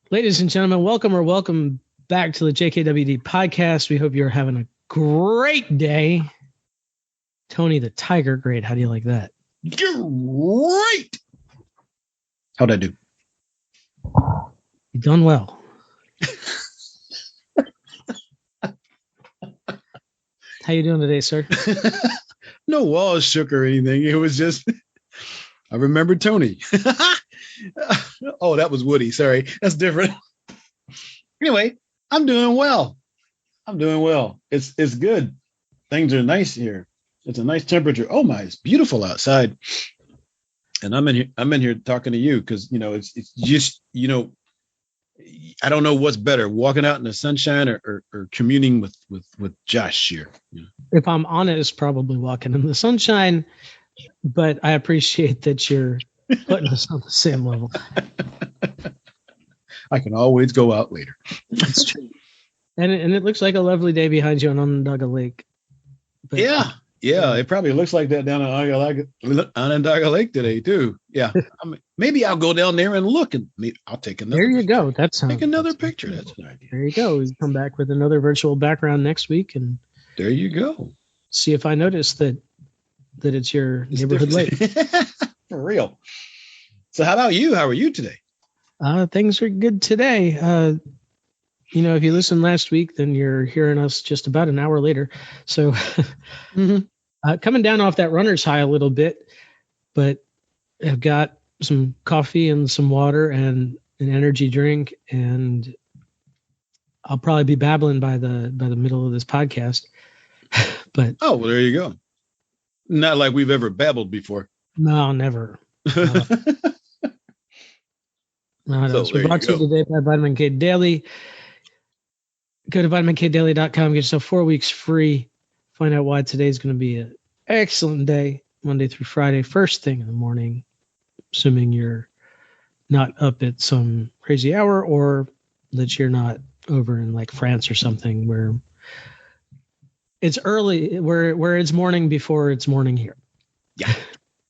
Ladies and gentlemen, welcome back to the JKWD podcast. We hope you're having a great day. Tony the Tiger, great. How do you like that? Great. How'd I do? You've done well. How you doing today, sir? No walls shook or anything. It was just, I remember Tony. Oh, that was Woody. Sorry. That's different. Anyway, I'm doing well. It's good. Things are nice here. It's a nice temperature. Oh my, it's beautiful outside. And I'm in here talking to you because, it's just, I don't know what's better, walking out in the sunshine or communing with Josh here. If I'm honest, probably walking in the sunshine, but I appreciate that you're putting us on the same level. I can always go out later. That's true. And it looks like a lovely day behind you on Onondaga Lake. But, yeah, it probably looks like that down on Onondaga Lake today too. Yeah, maybe I'll go down there and look, and I'll take another. There you picture. Go. Take another picture. That's an idea. There you go. We come back with another virtual background next week, and there you go. See if I notice that it's your neighborhood lake. For real. So how about you? How are you today? Things are good today. If you listened last week, then you're hearing us just about an hour later. So coming down off that runner's high a little bit, but I've got some coffee and some water and an energy drink, and I'll probably be babbling by the middle of this podcast. But well, there you go. Not like we've ever babbled before. No, never. No, so we're brought to you today by Vitamin K Daily. Go to vitaminkdaily.com. Get yourself 4 weeks free. Find out why today's going to be an excellent day, Monday through Friday, first thing in the morning, assuming you're not up at some crazy hour or that you're not over in like France or something where it's early, where it's morning before it's morning here. Yeah.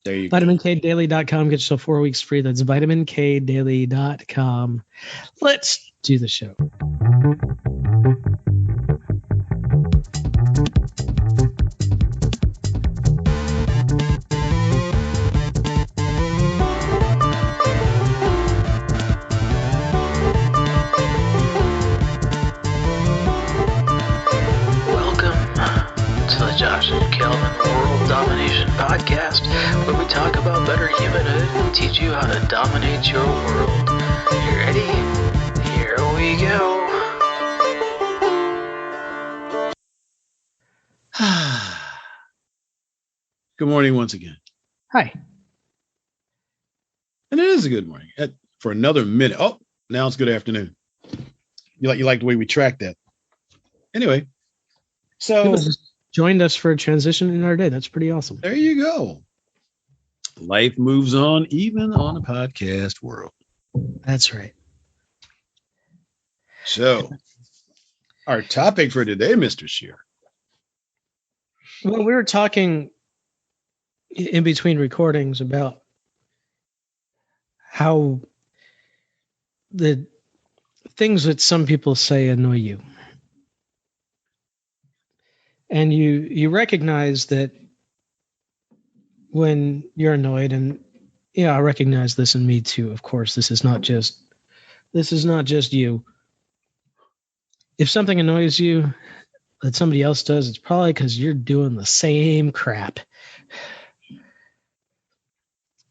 There you go. VitaminKdaily.com. Get yourself 4 weeks free. That's VitaminKdaily.com. Let's do the show. Podcast, where we talk about better humanhood and teach you how to dominate your world. You ready? Here we go. Good morning once again. Hi. And it is a good morning for another minute. Oh, now it's good afternoon. You like the way we track that. Anyway, so joined us for a transition in our day. That's pretty awesome. There you go. Life moves on, even on a podcast world. That's right. So, our topic for today, Mr. Shear. Well, we were talking in between recordings about how the things that some people say annoy you. And you recognize that when you're annoyed, and I recognize this in me too. Of course, this is not just you. If something annoys you that somebody else does, it's probably because you're doing the same crap.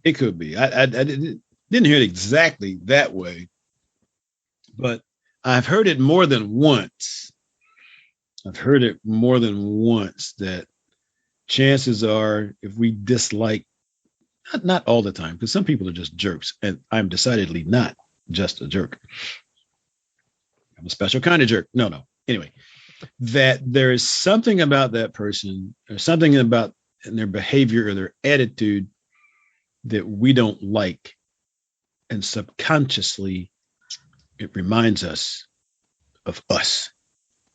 It could be. I didn't hear it exactly that way, but I've heard it more than once. That chances are, if we dislike, not all the time, because some people are just jerks, and I'm decidedly not just a jerk. I'm a special kind of jerk. No. Anyway, that there is something about that person or something about their behavior or their attitude that we don't like. And subconsciously, it reminds us of us.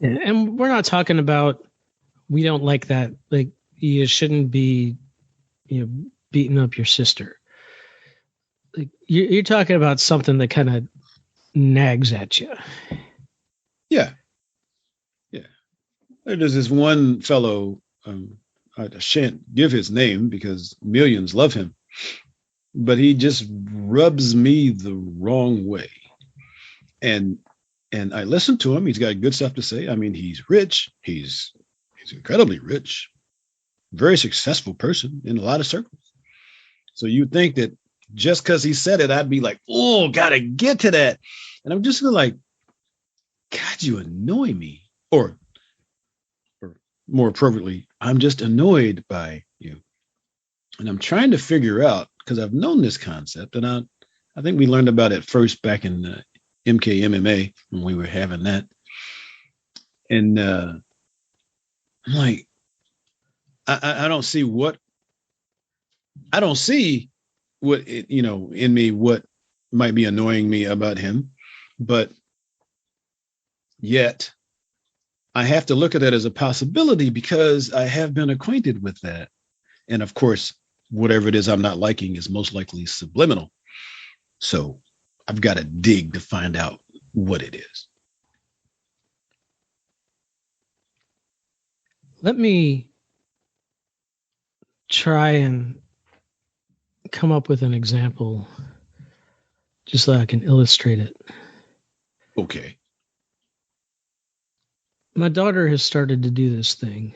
And we're not talking about, we don't like that. Like, you shouldn't be, beating up your sister. Like, you're talking about something that kind of nags at you. Yeah. There's this one fellow, I shan't give his name because millions love him, but he just rubs me the wrong way. And I listen to him. He's got good stuff to say. I mean, he's rich. He's incredibly rich, very successful person in a lot of circles. So you'd think that just because he said it, I'd be like, oh, gotta get to that. And I'm just like, God, you annoy me. Or more appropriately, I'm just annoyed by you. And I'm trying to figure out, because I've known this concept, and I think we learned about it first back in MKMMA when we were having that. And I'm like, I don't see what in me, what might be annoying me about him, but yet I have to look at that as a possibility because I have been acquainted with that. And of course, whatever it is I'm not liking is most likely subliminal. So I've got to dig to find out what it is. Let me try and come up with an example just so I can illustrate it. Okay. My daughter has started to do this thing.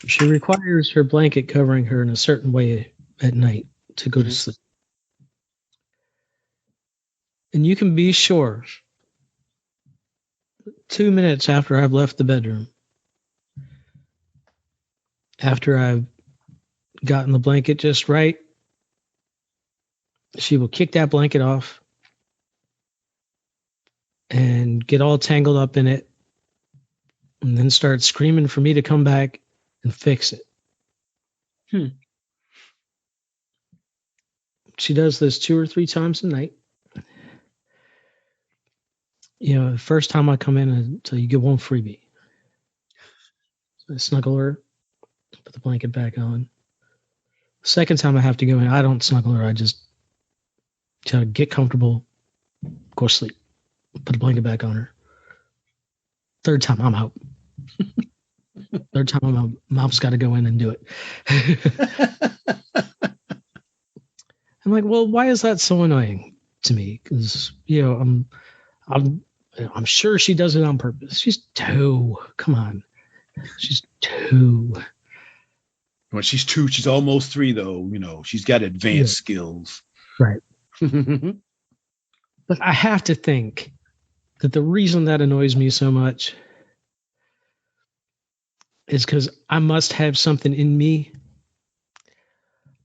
She requires her blanket covering her in a certain way at night to go to sleep. And you can be sure 2 minutes after I've left the bedroom, after I've gotten the blanket just right, she will kick that blanket off and get all tangled up in it and then start screaming for me to come back and fix it. She does this 2 or 3 times a night. You know, the first time I come in until you get one freebie. So I snuggle her, put the blanket back on. Second time I have to go in, I don't snuggle her. I just tell her, get comfortable, go to sleep, put the blanket back on her. Third time, I'm out. Third time, I'm out. Mom's got to go in and do it. I'm like, well, why is that so annoying to me? Because, you know, I'm sure she does it on purpose. She's 2. Come on. She's 2. Well, she's 2. She's almost 3, though. You know, she's got advanced skills. Right. But I have to think that the reason that annoys me so much is because I must have something in me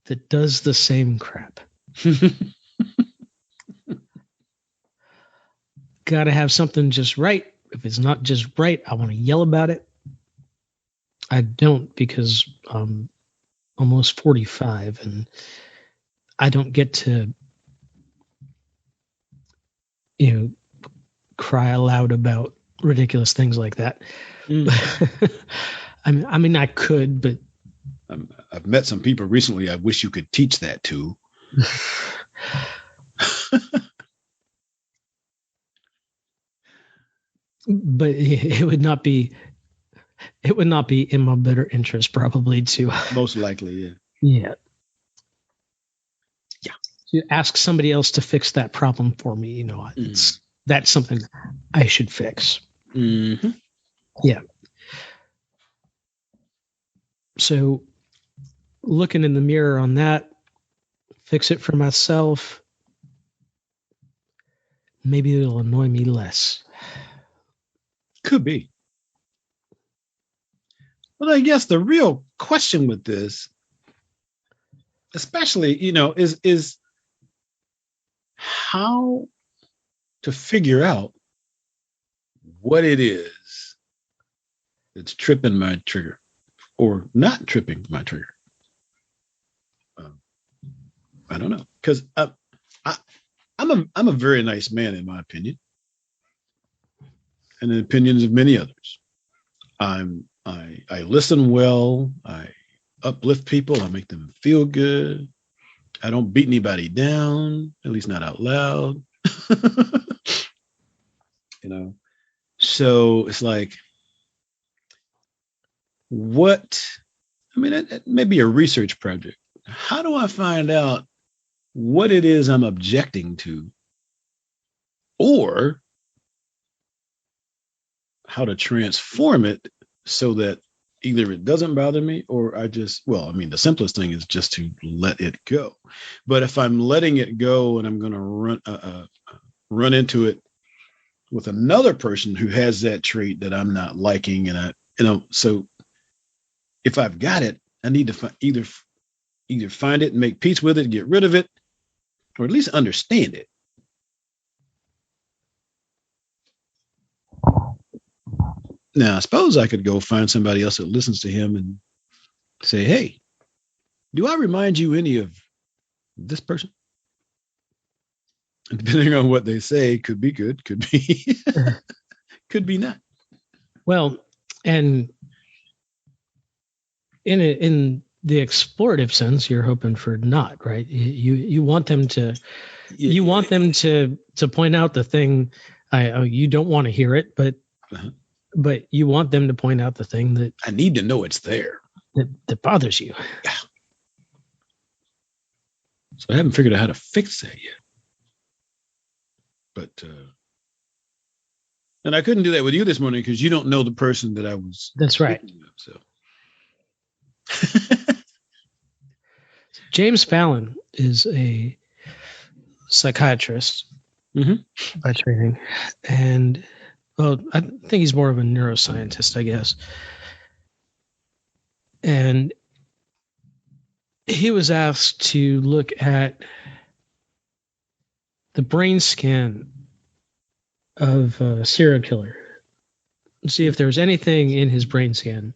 that does the same crap. Got to have something just right. If it's not just right, I want to yell about it. I don't, because I'm almost 45 and I don't get to, you know, cry aloud about ridiculous things like that. I mean, I could, but I've met some people recently I wish you could teach that to. But it would not be in my better interest, probably, to most likely, yeah. To ask somebody else to fix that problem for me, you know, that's something I should fix. Mm-hmm. Yeah. So looking in the mirror on that, fix it for myself, maybe it'll annoy me less. Could be. But I guess the real question with this, especially, you know, is how to figure out what it is that's tripping my trigger or not tripping my trigger. I don't know, because I'm a very nice man, in my opinion, and in the opinions of many others. I listen well. I uplift people. I make them feel good. I don't beat anybody down, at least not out loud. So it's like, it may be a research project. How do I find out what it is I'm objecting to, or how to transform it so that either it doesn't bother me, or the simplest thing is just to let it go. But if I'm letting it go and I'm going to run into it with another person who has that trait that I'm not liking, so if I've got it, I need to either find it and make peace with it, get rid of it, or at least understand it. Now, I suppose I could go find somebody else that listens to him and say, hey, do I remind you any of this person? And depending on what they say, could be good, could be, could be not. Well, and in the explorative sense, you're hoping for not, right? You want them to, you want them to point out the thing. You don't want to hear it, but you want them to point out the thing that I need to know it's there, that bothers you. Yeah. So I haven't figured out how to fix that yet. But and I couldn't do that with you this morning because you don't know the person that I was. That's right. So. James Fallon is a psychiatrist by training, and I think he's more of a neuroscientist, I guess. And he was asked to look at the brain scan of a serial killer, see if there was anything in his brain scan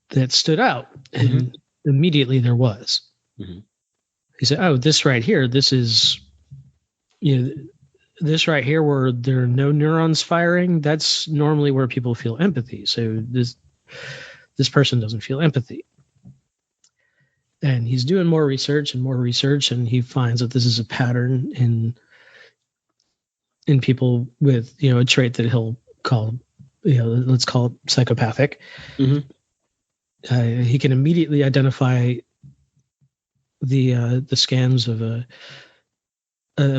that stood out. And immediately there was. He said, oh, this right here, this is, this right here where there are no neurons firing, that's normally where people feel empathy. So this person doesn't feel empathy. And he's doing more research, and he finds that this is a pattern in people with, a trait that he'll call, let's call it psychopathic. He can immediately identify the scans of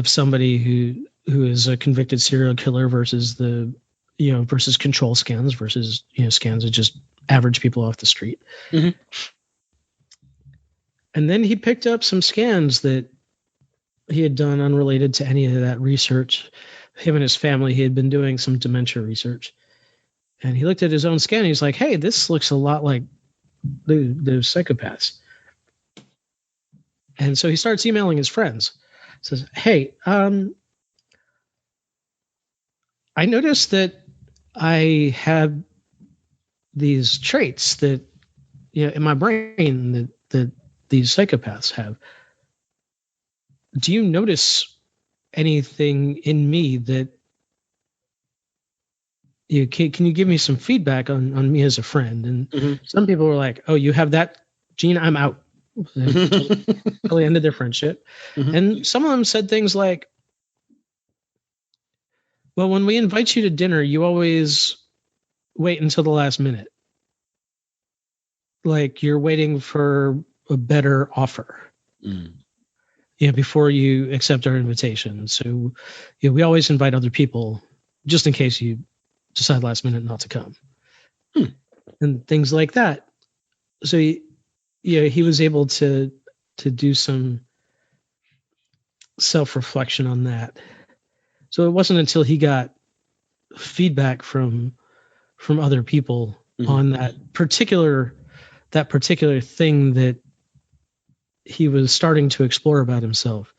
somebody who is a convicted serial killer versus versus control scans versus scans of just average people off the street. And then he picked up some scans that he had done unrelated to any of that research. Him and his family, he had been doing some dementia research. And he looked at his own scan and he's like, hey, this looks a lot like those psychopaths. And so he starts emailing his friends. Says, hey, I noticed that I have these traits that, in my brain that these psychopaths have. Do you notice anything in me that can you give me some feedback on me as a friend? And some people were like, oh, you have that gene, I'm out. Totally ended their friendship. And some of them said things like, well, when we invite you to dinner, you always wait until the last minute. Like you're waiting for a better offer. Before you accept our invitation. So we always invite other people just in case you decide last minute not to come. And things like that. So he was able to do some self-reflection on that. So it wasn't until he got feedback from other people on that particular thing that he was starting to explore about himself,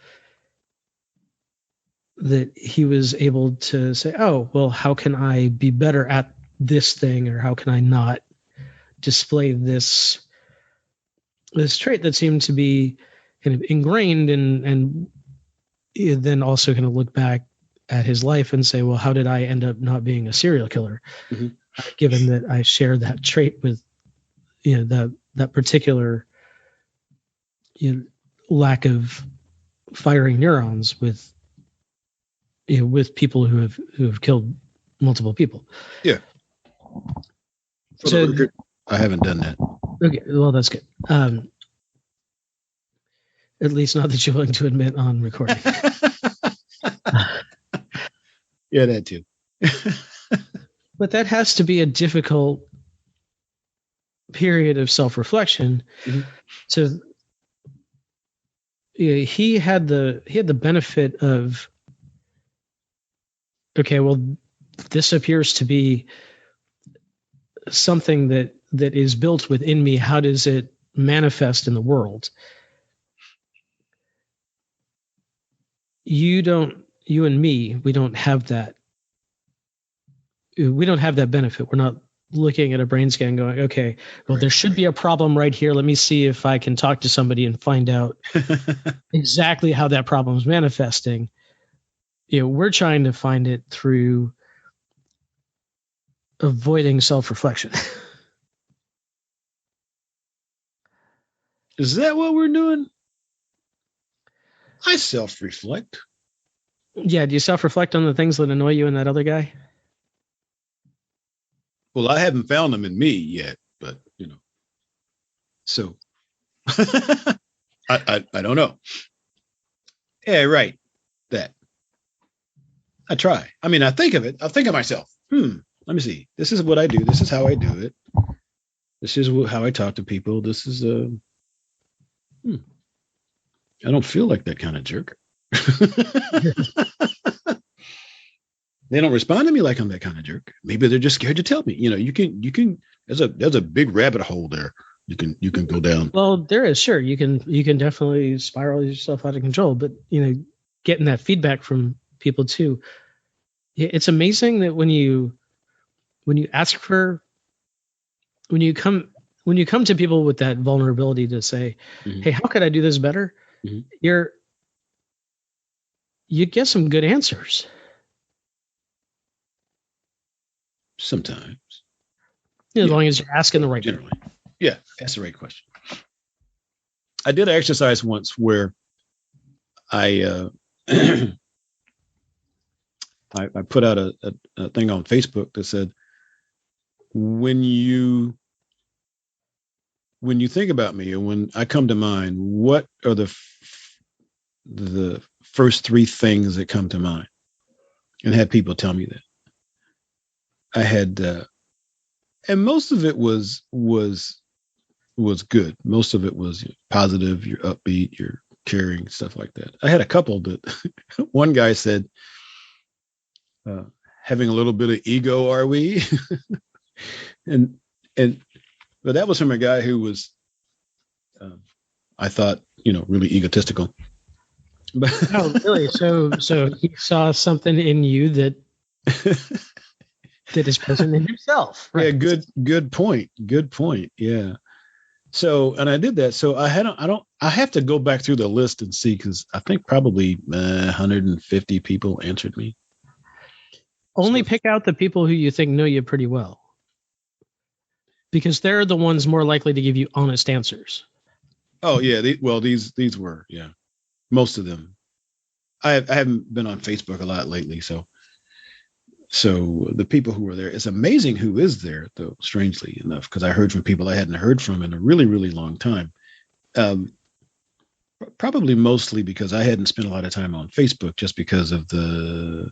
that he was able to say, oh, well, how can I be better at this thing? Or how can I not display this trait that seemed to be kind of ingrained, and then also kind of look back at his life and say, well, how did I end up not being a serial killer? Given that I share that trait with, that particular lack of firing neurons with with people who have killed multiple people. Yeah. For the record, I haven't done that. Okay, well, that's good. At least not that you're willing to admit on recording. Yeah, that too. But that has to be a difficult period of self-reflection. Mm-hmm. He had the benefit of, okay, well, this appears to be something that is built within me. How does it manifest in the world? You and me, we don't have that. We don't have that benefit. We're not looking at a brain scan going, okay, well, there should be a problem right here. Let me see if I can talk to somebody and find out exactly how that problem is manifesting. We're trying to find it through avoiding self-reflection. Is that what we're doing? I self-reflect. Yeah, do you self-reflect on the things that annoy you in that other guy? Well, I haven't found them in me yet, but so I don't know. Yeah, right. That I try. I mean, I think of it. I'll think of myself. Let me see. This is what I do. This is how I do it. This is how I talk to people. This is I don't feel like that kind of jerk. They don't respond to me like I'm that kind of jerk. Maybe they're just scared to tell me. You can. There's a big rabbit hole there. You can go down. Well, there is, sure. You can definitely spiral yourself out of control, but getting that feedback from people too. It's amazing that when you come to people with that vulnerability to say, mm-hmm. Hey, how could I do this better? Mm-hmm. You get some good answers. Sometimes. As long as you're asking the right generally. Yeah, that's the right question. I did an exercise once where I I put out a thing on Facebook that said, when you think about me, or when I come to mind, what are the first three things that come to mind? And had people tell me that. I had, and most of it was good. Most of it was positive. You're upbeat. You're caring, stuff like that. I had a couple that one guy said, having a little bit of ego, are we? but that was from a guy who was, I thought, really egotistical. Oh, really? So he saw something in you that is present in himself. Right? Yeah, good point. Good point. Yeah. So, and I did that. So I have to go back through the list and see, because I think probably 150 people answered me. Only pick out the people who you think know you pretty well, because they're the ones more likely to give you honest answers. Oh yeah. These were, yeah, most of them. I haven't been on Facebook a lot lately. So the people who were there, it's amazing who is there, though, strangely enough, because I heard from people I hadn't heard from in a really, really long time. Probably mostly because I hadn't spent a lot of time on Facebook, just because of the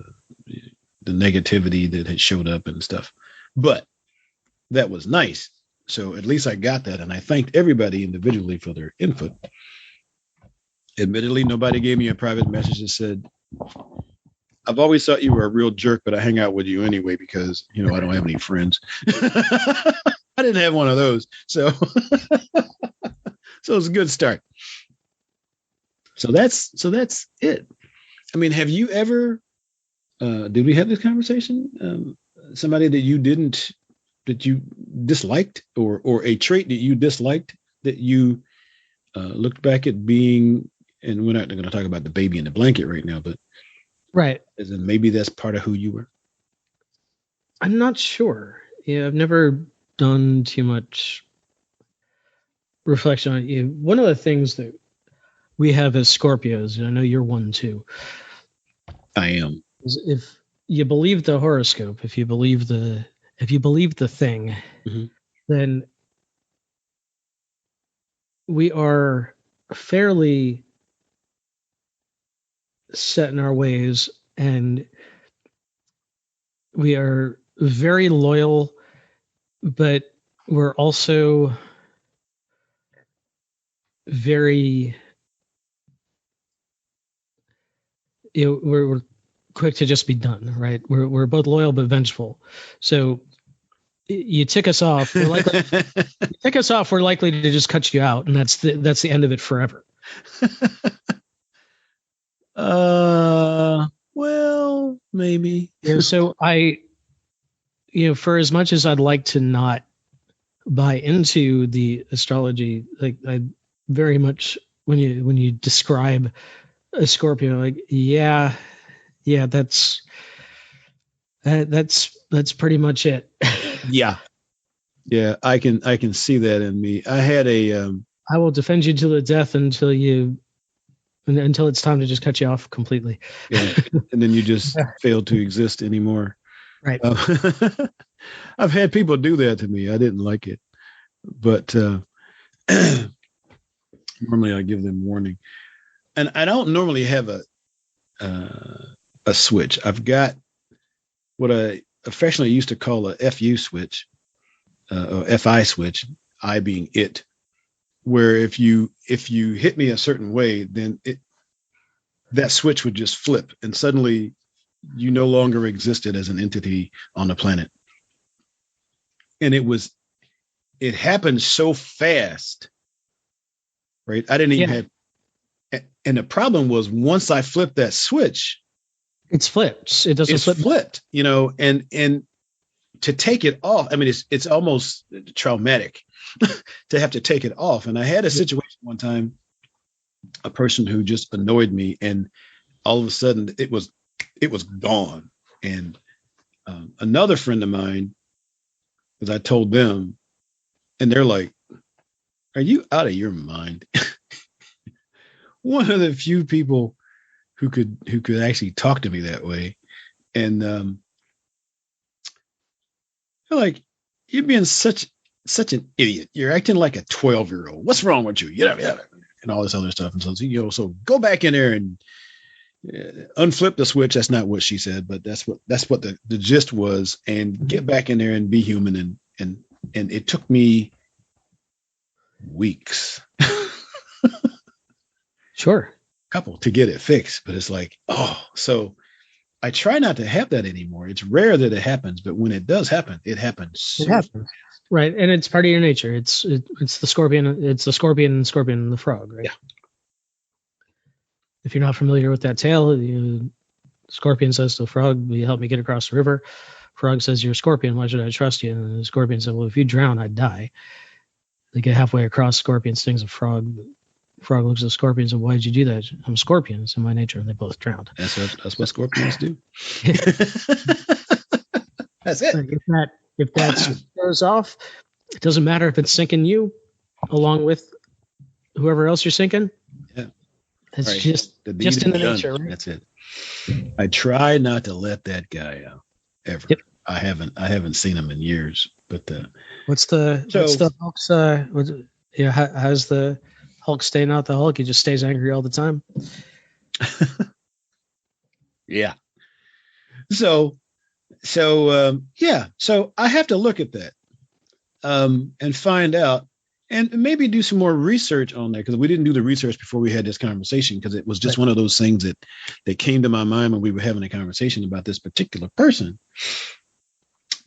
negativity that had showed up and stuff. But that was nice. So at least I got that. And I thanked everybody individually for their input. Admittedly, nobody gave me a private message that said, I've always thought you were a real jerk, but I hang out with you anyway because, I don't have any friends. I didn't have one of those. So it's a good start. So that's it. I mean, have you ever, did we have this conversation? Somebody that you disliked, or a trait that you disliked that you looked back at being, and we're not going to talk about the baby in the blanket right now, but right. As in maybe that's part of who you were. I'm not sure. Yeah, I've never done too much reflection on it. One of the things that we have as Scorpios, and I know you're one too. I am. if you believe the horoscope, if you believe the thing, mm-hmm. then we are fairly set in our ways, and we are very loyal, but we're also very, we're quick to just be done, right? We're both loyal but vengeful. So you tick us off, we're likely to just cut you out, and that's the end of it forever. Well, maybe. So for as much as I'd like to not buy into the astrology, like I very much, when you describe a Scorpio, like yeah, that's pretty much it. Yeah, I can see that in me. I had I will defend you to the death until it's time to just cut you off completely. Yeah, and then you just fail to exist anymore. Right. I've had people do that to me. I didn't like it, but normally I give them warning. And I don't normally have a switch. I've got what I affectionately used to call a FU switch, or FI switch, I being it, where if you hit me a certain way, then that switch would just flip, and suddenly you no longer existed as an entity on the planet. And it happened so fast, right? I didn't even have, and the problem was once I flipped that switch, it's flipped. It doesn't flip. Flipped, and to take it off, I mean, it's almost traumatic to have to take it off. And I had a situation one time, a person who just annoyed me, and all of a sudden it was gone. And another friend of mine, because I told them, and they're like, "Are you out of your mind?" One of the few people who could actually talk to me that way, and they're like, "You're being such an idiot. You're acting like a 12-year-old. What's wrong with you?" And all this other stuff. And so, so go back in there and unflip the switch. That's not what she said, but that's what the gist was. And get back in there and be human. And it took me weeks. Sure. Couple to get it fixed, but it's like, so I try not to have that anymore. It's rare that it happens, but when it does happen, it happens. It happens. Right. And it's part of your nature. It's the scorpion. It's the scorpion and the frog, right? Yeah. If you're not familiar with that tale, the scorpion says to the frog, "Will you help me get across the river?" Frog says, "You're a scorpion. Why should I trust you?" And the scorpion said, "Well, if you drown, I'd die." They get halfway across, scorpion stings a frog. Frog looks at the scorpion and says, "Why did you do that?" "I'm a scorpion. It's in my nature." And they both drowned. That's what scorpions do. That's it. If that goes off, it doesn't matter if it's sinking you along with whoever else you're sinking. Yeah. It's right. just in the nature, right? That's it. I try not to let that guy out ever. Yep. I haven't seen him in years. But what's the Hulk's how's the Hulk stay not the Hulk? He just stays angry all the time. Yeah. So I have to look at that and find out, and maybe do some more research on that, because we didn't do the research before we had this conversation, because it was just one of those things that came to my mind when we were having a conversation about this particular person.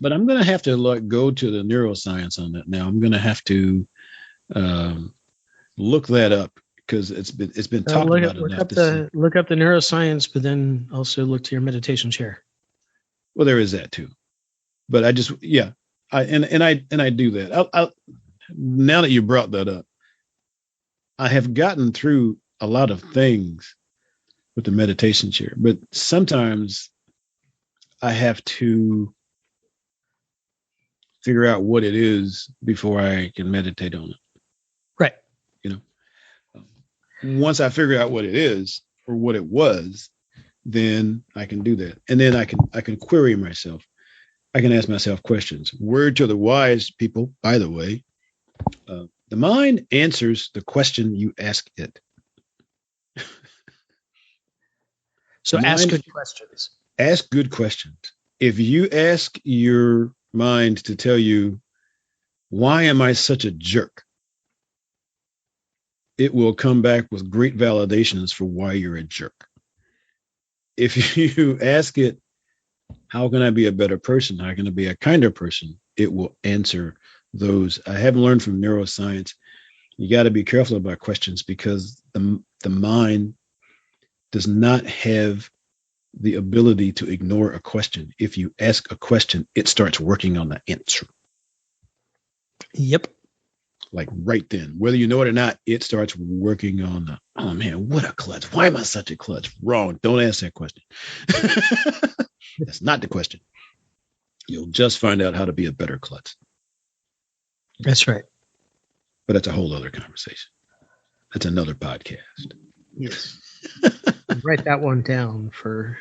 But I'm going to have to go to the neuroscience on that now. I'm going to have to look that up, because it's been talked about enough. Look up the neuroscience, but then also look to your meditation chair. Well, there is that too, but I just I do that. Now that you brought that up, I have gotten through a lot of things with the meditation chair, but sometimes I have to figure out what it is before I can meditate on it. Right. Once I figure out what it is or what it was, then I can do that. And then I can query myself. I can ask myself questions. Word to the wise people, by the way, the mind answers the question you ask it. So ask good questions. Ask good questions. If you ask your mind to tell you, why am I such a jerk? It will come back with great validations for why you're a jerk. If you ask it, how can I be a better person? How can I be a kinder person? It will answer those. I have learned from neuroscience, you got to be careful about questions because the mind does not have the ability to ignore a question. If you ask a question, it starts working on the answer. Yep. Like right then, whether you know it or not, it starts working on the, oh man, what a klutz. Why am I such a klutz? Wrong. Don't ask that question. That's not the question. You'll just find out how to be a better klutz. That's right. But that's a whole other conversation. That's another podcast. Yes. Write that one down for.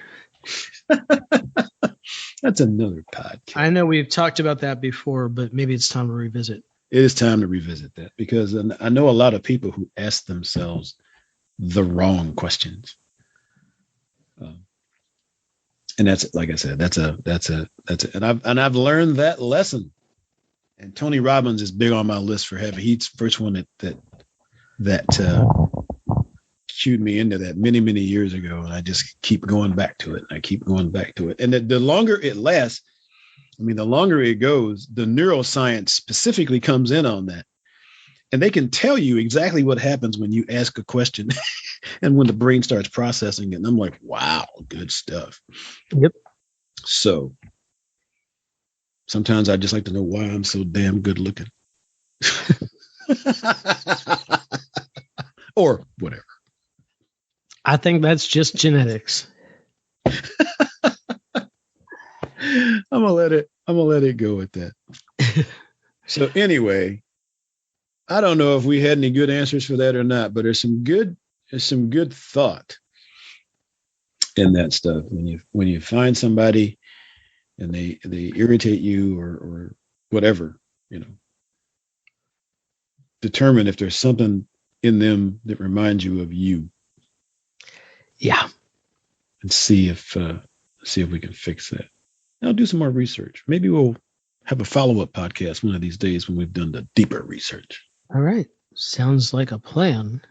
That's another podcast. I know we've talked about that before, but maybe it's time to revisit. It is time to revisit that because I know a lot of people who ask themselves the wrong questions. And that's, like I said, that's and I've learned that lesson. And Tony Robbins is big on my list for having. He's the first one that cued me into that many years ago, and I just keep going back to it. And the longer it lasts, I mean, the longer it goes, the neuroscience specifically comes in on that, and they can tell you exactly what happens when you ask a question, and when the brain starts processing it. And I'm like, wow, good stuff. Yep. So sometimes I just like to know why I'm so damn good looking. Or whatever. I think that's just genetics. I'm gonna let it go with that. So anyway, I don't know if we had any good answers for that or not, but there's some good thought in that stuff. When you find somebody and they irritate you or whatever, determine if there's something in them that reminds you of you. Yeah. And see if we can fix that. I'll do some more research. Maybe we'll have a follow-up podcast one of these days when we've done the deeper research. All right. Sounds like a plan.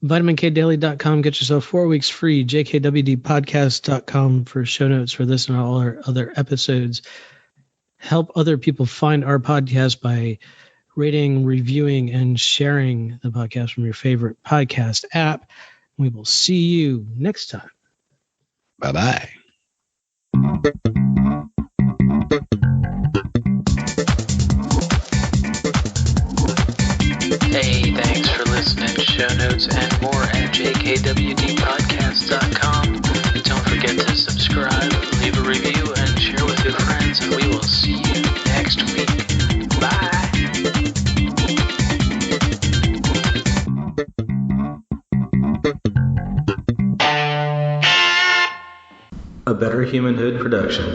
VitaminKDaily.com. Get yourself 4 weeks free. JKWDpodcast.com for show notes for this and all our other episodes. Help other people find our podcast by rating, reviewing, and sharing the podcast from your favorite podcast app. We will see you next time. Bye-bye. Hey, thanks for listening. Show notes and more at jkwdpodcast.com. Don't forget to subscribe, leave a review, and share with your friends, and we will see you next week. Bye. A Better Humanhood production.